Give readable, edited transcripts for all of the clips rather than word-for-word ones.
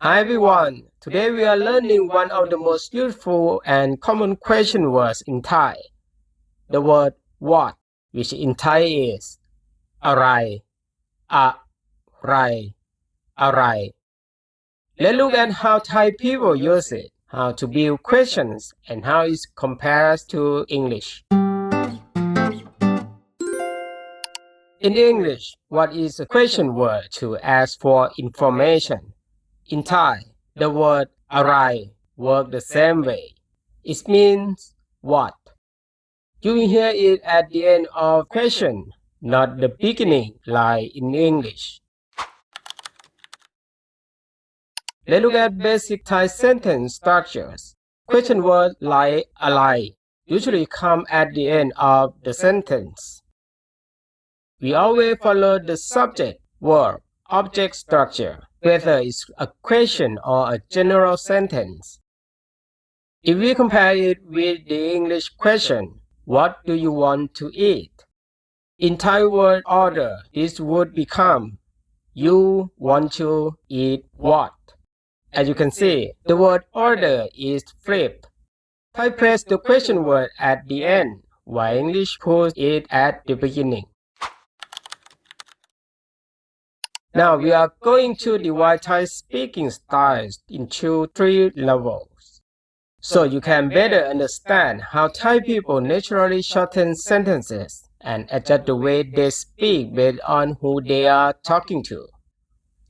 Hi everyone, today we are learning one of the most useful and common question words in Thai. The word what, which in Thai is อะไร อะไร อะไร Let's look at how Thai people use it, how to build questions, and how it compares to English. In English, what is a question word to ask for information? In Thai, the word อะไร works the same way. It means what. You will hear it at the end of question, not the beginning like in English. Let's look at basic Thai sentence structures. Question words like อะไร usually come at the end of the sentence. We always follow the subject, verb, object structure, whether it's a question or a general sentence. If we compare it with the English question, what do you want to eat? In Thai word order, this would become, you want to eat what? As you can see, the word order is flipped. Thai place the question word at the end, while English puts it at the beginning. Now we are going to divide Thai speaking styles into 3 levels, so you can better understand how Thai people naturally shorten sentences and adjust the way they speak based on who they are talking to.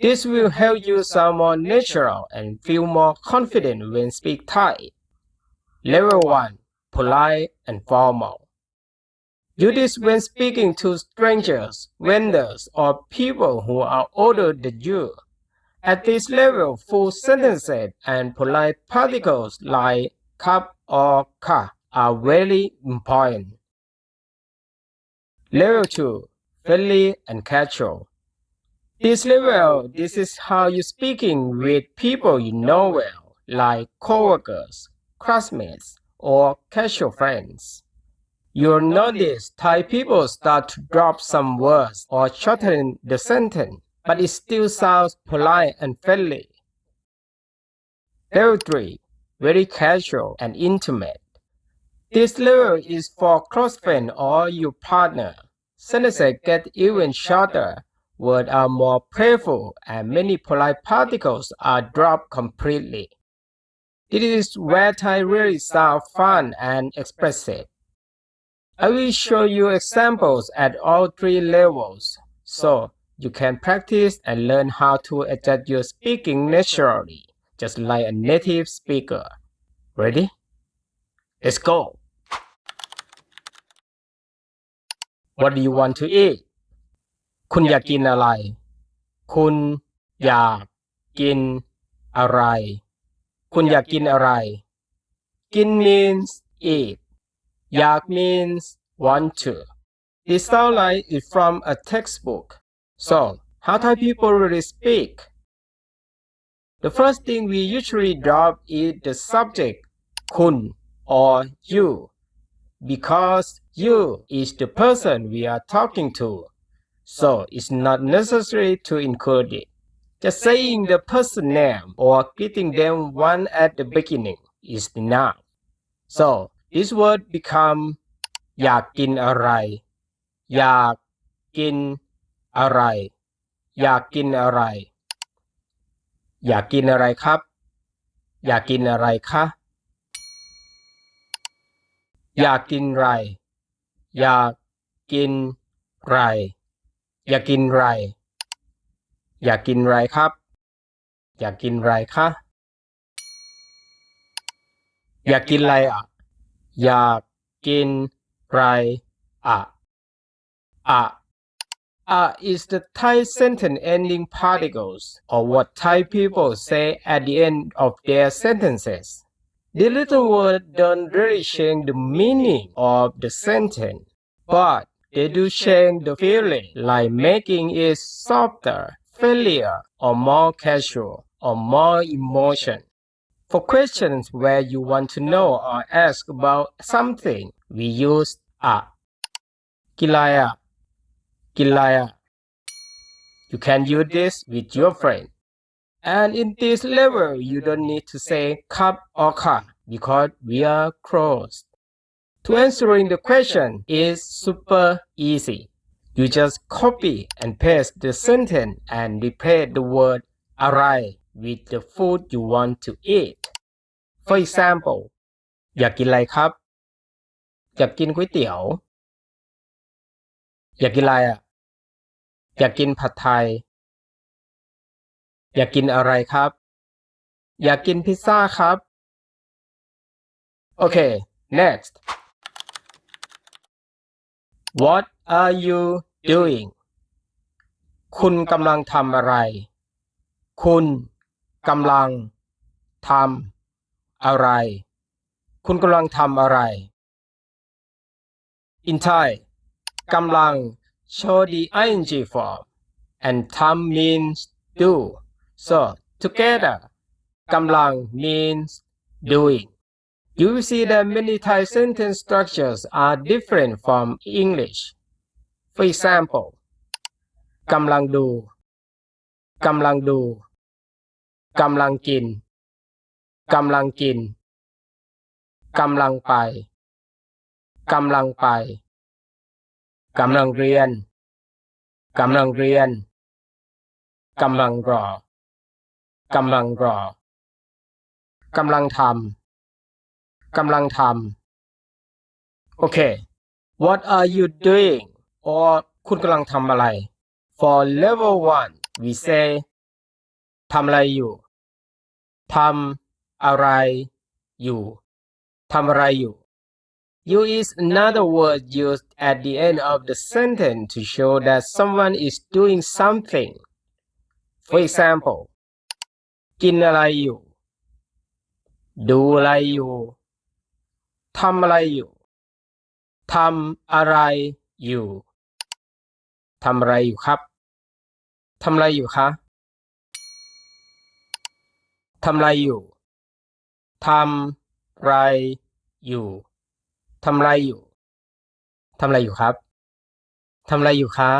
This will help you sound more natural and feel more confident when speak Thai. Level 1. Polite and formal. Use this when speaking to strangers, vendors, or people who are older than you. At this level, full sentences and polite particles like cup or ka are very important. Level 2. Friendly and casual. This is how you're speaking with people you know well, like coworkers, classmates, or casual friends. You'll notice Thai people start to drop some words or shorten the sentence, but it still sounds polite and friendly. Level 3. Very casual and intimate. This level is for close friend or your partner. Sentences get even shorter, words are more playful, and many polite particles are dropped completely. This is where Thai really sound fun and expressive. I will show you examples at all 3 levels, so you can practice and learn how to adjust your speaking naturally, just like a native speaker. Ready? Let's go! What do you want to eat? คุณอยากกินอะไร คุณอยากกินอะไร คุณอยากกินอะไร กิน means eat. อยาก means want to. It sounds like it's from a textbook. So, how Thai people really speak? The first thing we usually drop is the subject คุณ or you, because you is the person we are talking to. So it's not necessary to include it. Just saying the person name or greeting them one at the beginning is enough. So this word become อยากกินอะไร อยากกินอะไร อยากกินอะไร อยากกินอะไรครับ อยากกินอะไรคะ อยากกินไร อยากกินไร อยากกินไร อยากกินไรครับ อยากกินไรคะ อยากกินไรอ่ะ อยากกินไรอ่ะ อ่ะ is the Thai sentence ending particles, or what Thai people say at the end of their sentences. The little words don't really change the meaning of the sentence, but they do change the feeling, like making it softer, friendlier, or more casual, or more emotion. For questions where you want to know or ask about something, we use อะ กินอะไรอะ กินอะไรอะ You can use this with your friend. And in this level, you don't need to say ครับ or ค่ะ because we are close. To answering the question is super easy. You just copy and paste the sentence and replace the word อะไร with the food you want to eat. For example, อยากกินอะไรครับ อยากกินก๋วยเตี๋ยว อยากกินอะไรอ่ะ อยากกินผัดไทย อยากกินอะไรครับ อยากกินพิซซ่าครับ Okay, next. What are you doing? คุณกำลังทำอะไร คุณกำลังทำอะไร คุณกำลังทำอะไร In Thai กำลัง show the ing form and ทำ means do. So together กำลัง means doing. You will see that many Thai sentence structures are different from English. For example, กำลังดูกำลังดูกำลังกินกำลังกินกำลังไปกำลังไปกำลังเรียนกำลังเรียนกำลังรอกำลังรอกำลังทำกำลังทำ Okay, what are you doing? or คุณกำลังทำอะไร For level 1, we say ทำอะไรอยู่ทำอะไรอยู่ทำอะไรอยู่ You is another word used at the end of the sentence to show that someone is doing something. For example, กินอะไรอยู่ดูอะไรอยู่ทำอะไรอยู่ทำอะไรอยู่ทำอะไรอยู่ครับทำอะไรอยู่คะทำอะไรอยู่ทำอะไรอยู่ทำอะไรอยู่ทำอะไรอยู่ครับทำอะไรอยู่คะ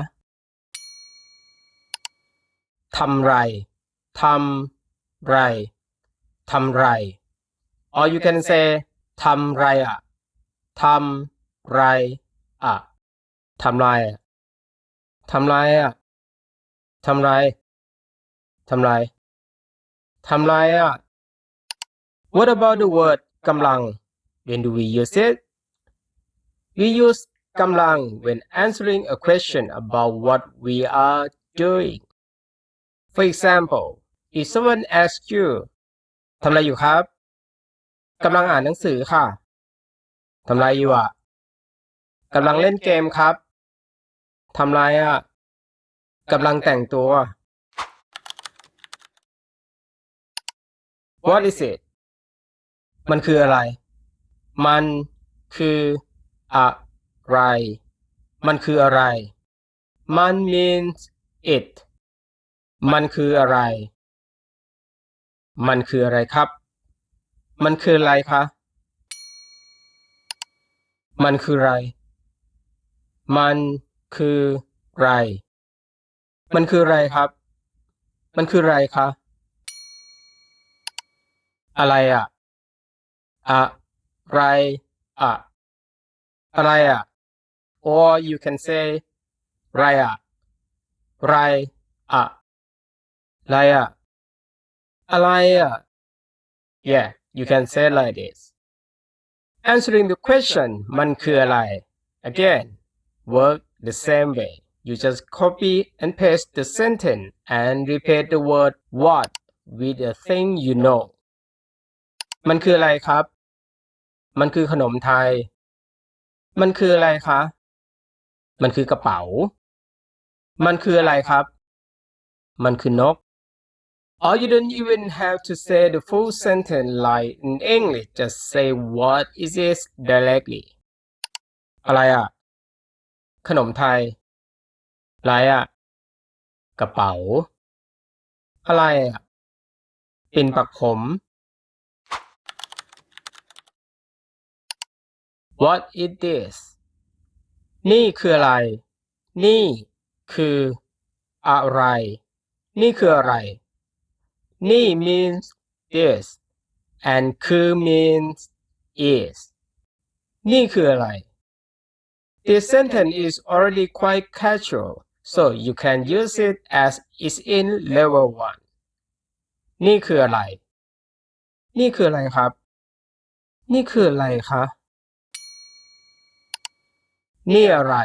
ทำไรทำไรทำไร or you can say ทำไรอ่ะทำไรอ่ะทำไรอ่ะทำไรอ่ะทำไรทำไรทำไรอ่ะ What about the word กำลัง When do we use it? We use กำลัง when answering a question about what we are doing. For example, if someone asks you ทำอะไรอยู่ครับกำลังอ่านหนังสือค่ะทำอะไรอยู่อ่ะกำลังเล่นเกมครับทำไรอ่ะกำลังแต่งตัว What is it มันคืออะไรมันคืออะไรมันคืออะไรมัน means it มันคืออะไรมันคืออะไรครับมันคืออะไรคะมันคืออะไรมันคืออะไรมันคืออะไรครับมันคืออะไรคะอะไรอ่ะอะไรอ่ะอะไรอ่ะ or you can say ไรอ่ะไรอ่ะไรอ่ะอะไรอ่ะ yeah you can say like this answering the question มันคืออะไร again work the same way you just copy and paste the sentence and replace the word what with the thing you know มันคืออะไรครับมันคือขนมไทยมันคืออะไรคะมันคือกระเป๋ามันคืออะไรครับมันคือนก or you don't even have to say the full sentence like in English just say what is it directly อะไรอ่ะขนมไทยอะไรอ่ะกระเป๋าอะไรอ่ะปิ่นปักผม What is this นี่คืออะไรนี่คืออะไรนี่คืออะไร นี่ means this and คือ means is นี่คืออะไร This sentence is already quite casual so you can use it as is in level 1นี่คืออะไรนี่คืออะไรครับนี่คืออะไรคะนี่อะไร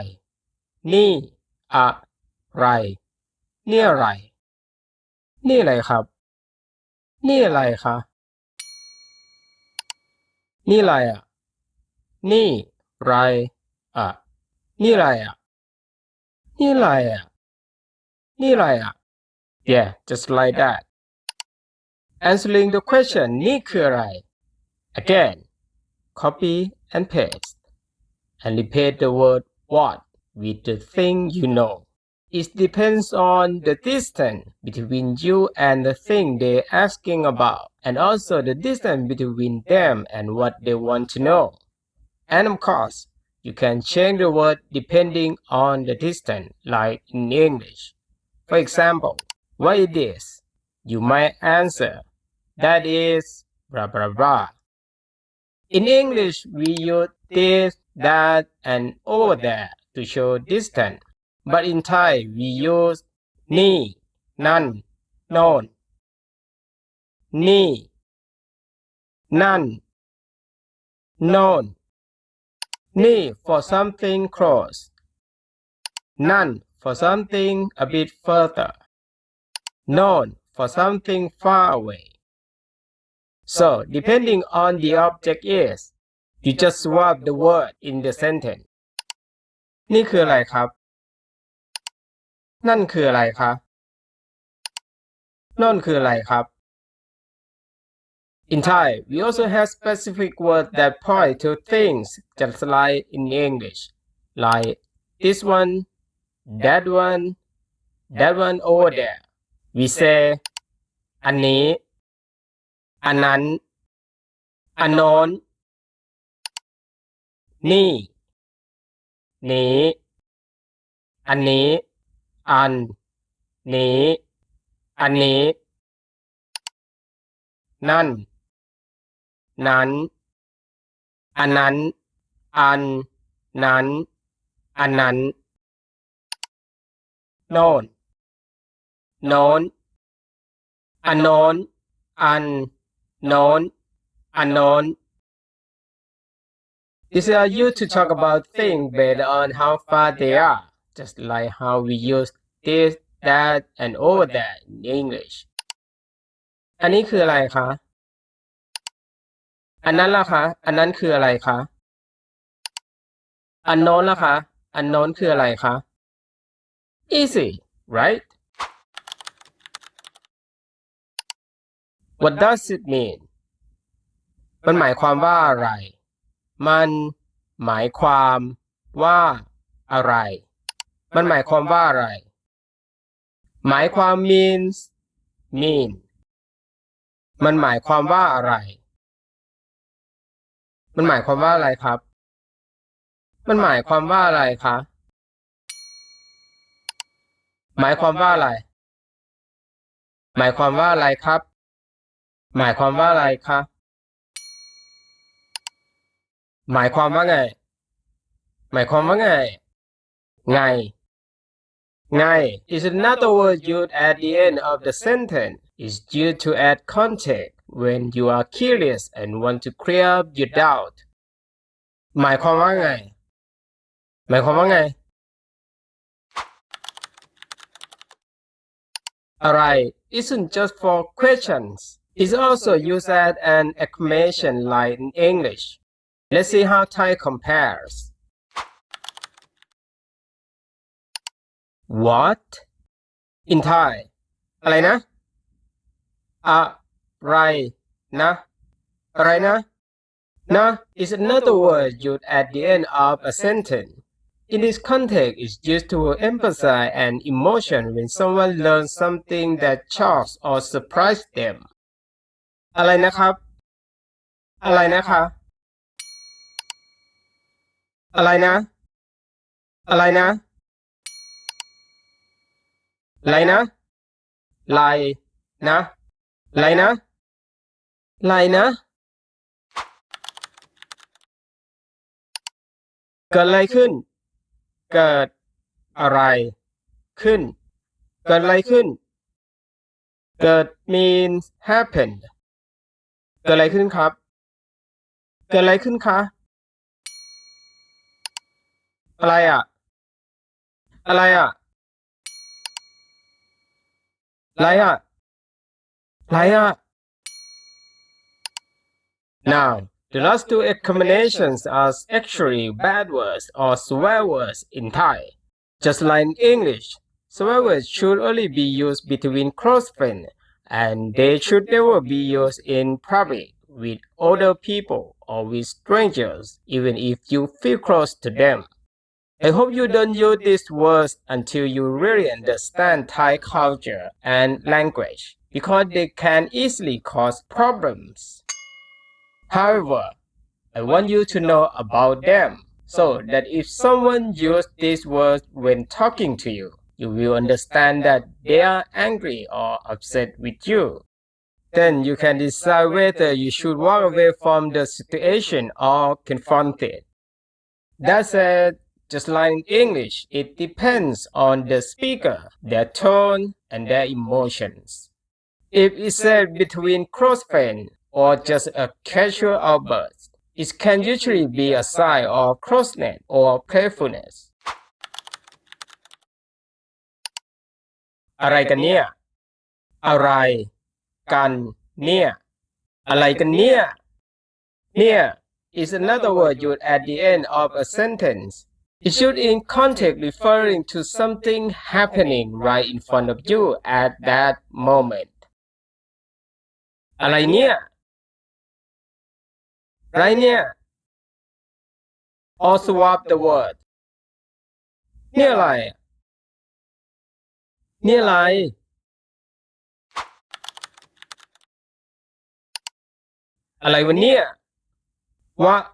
นี่อะไรนี่อะไรนี่อะไรครับนี่อะไรคะนี่อะไรอ่ะนี่ไรอ่ะนี่อะไรอ่ะนี่อะไรอ่ะนี่อะไรอ่ะ Yeah just like that answering the question นี่คืออะไร again copy and paste and replace the word what with the thing you know. It depends on the distance between you and the thing they're asking about, and also the distance between them and what they want to know. And of course, you can change the word depending on the distance, like in English. For example, what is this? You might answer, that is blah blah blah. In English, we use this, that, and over there to show distance. But in Thai, we use นี่นั่นโน่นนี่นั่นโน่นนี่ for something close นั่น for something a bit further โน่น for something far away. So, depending on the object is, you just swap the word in the sentence. นี่คืออะไรครับนั่นคืออะไรคะโน่นคืออะไรครับ In Thai, we also have specific words that point to things just like in English, like this one, that one over there. We say อันนี้อันนั้นอันโน้นนี่นี้อันนี้อันนี้อันนี้นั่นนั้นอันนั้นอันนั้นอันนั้นโน่นโน้นอันโน้นอันโน้นอันโน้น These are used to talk about things based on how far they are, just like how we use this, that, and over that in English. อันนี้คืออะไรคะอันนั้นล่ะคะอันนั้นคืออะไรคะอันโน้นล่ะคะอันโน้นคืออะไรคะ Easy, right? What does it mean? มันหมายความว่าอะไรมันหมายความว่าอะไรมันหมายความว่าอะไรหมายความ means mean มันหมายความว่าอะไรมันหมายความว่าอะไรครับมันหมายความว่าอะไรคะหมายความว่าอะไรหมายความว่าอะไรครับหมายความว่าอะไรคะหมายความว่าไงหมายความว่าไงไงไง is another word used at the end of the sentence. It's used to add context when you are curious and want to clear up your doubt. หมายความว่าไงหมายความว่าไงอะไร isn't just for questions. It's also used as an exclamation line in English. Let's see how Thai compares. What? In Thai อะไรนะอะไรนะอะไรนะนะ is another word used at the end of a sentence. In this context, it's used to emphasize an emotion when someone learns something that shocks or surprises them. อะไรนะครับอะไรนะคะอะไรนะอะไรนะไรนะไรนะ อะไรนะอะไรนะเกิดอะไรขึ้นเกิดอะไรขึ้นเกิดอะไรขึ้นเกิด means happened เกิดอะไรขึ้นครับเกิดอะไรขึ้นคะอะไรอ่ะอะไรอ่ะอะไรอ่ะอะไรอ่ะ Now the last two combinations are actually bad words or swear words in Thai. Just like in English, swear words should only be used between close friends and they should never be used in public with other people or with strangers, even if you feel close to them. I hope you don't use these words until you really understand Thai culture and language because they can easily cause problems. However, I want you to know about them so that if someone uses these words when talking to you, you will understand that they are angry or upset with you. Then you can decide whether you should walk away from the situation or confront it. That said, just like in English, it depends on the speaker, their tone, and their emotions. If it's said between close friends or just a casual outburst, it can usually be a sign of closeness or playfulness. อะไรกันเนี่ยอะไรกันเนี่ยอะไรกันเนี่ยเนี่ย is another word used at the end of a sentence. It should in context referring to something happening right in front of you at that moment. อะไรเนี่ยอะไรเนี่ย or swap the word เนี่ยอะไรเนี่ยอะไรอะไรวะเนี่ย What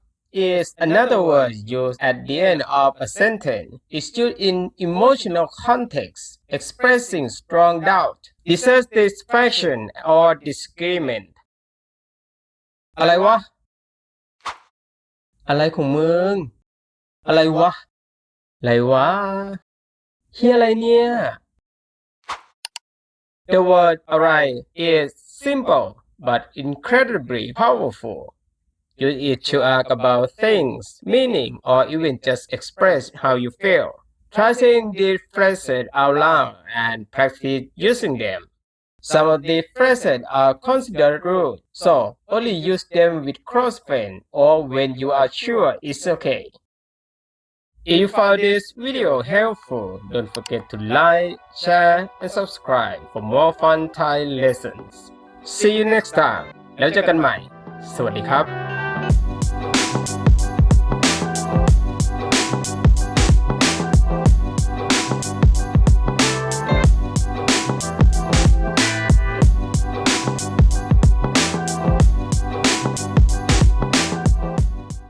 is another word used at the end of a sentence is used in emotional context expressing strong doubt, dissatisfaction or disagreement อะไรวะอะไรของมึงอะไรวะอะไรวะเฮียอะไรเนี่ย The word array is simple but incredibly powerful. Use it to ask about things, meaning, or even just express how you feel. Try saying these phrases out loud and practice using them. Some of these phrases are considered rude, so only use them with close friends or when you are sure it's okay. If you found this video helpful, don't forget to like, share, and subscribe for more fun Thai lessons. See you next time แล้วเจอกันใหม่ สวัสดีครับ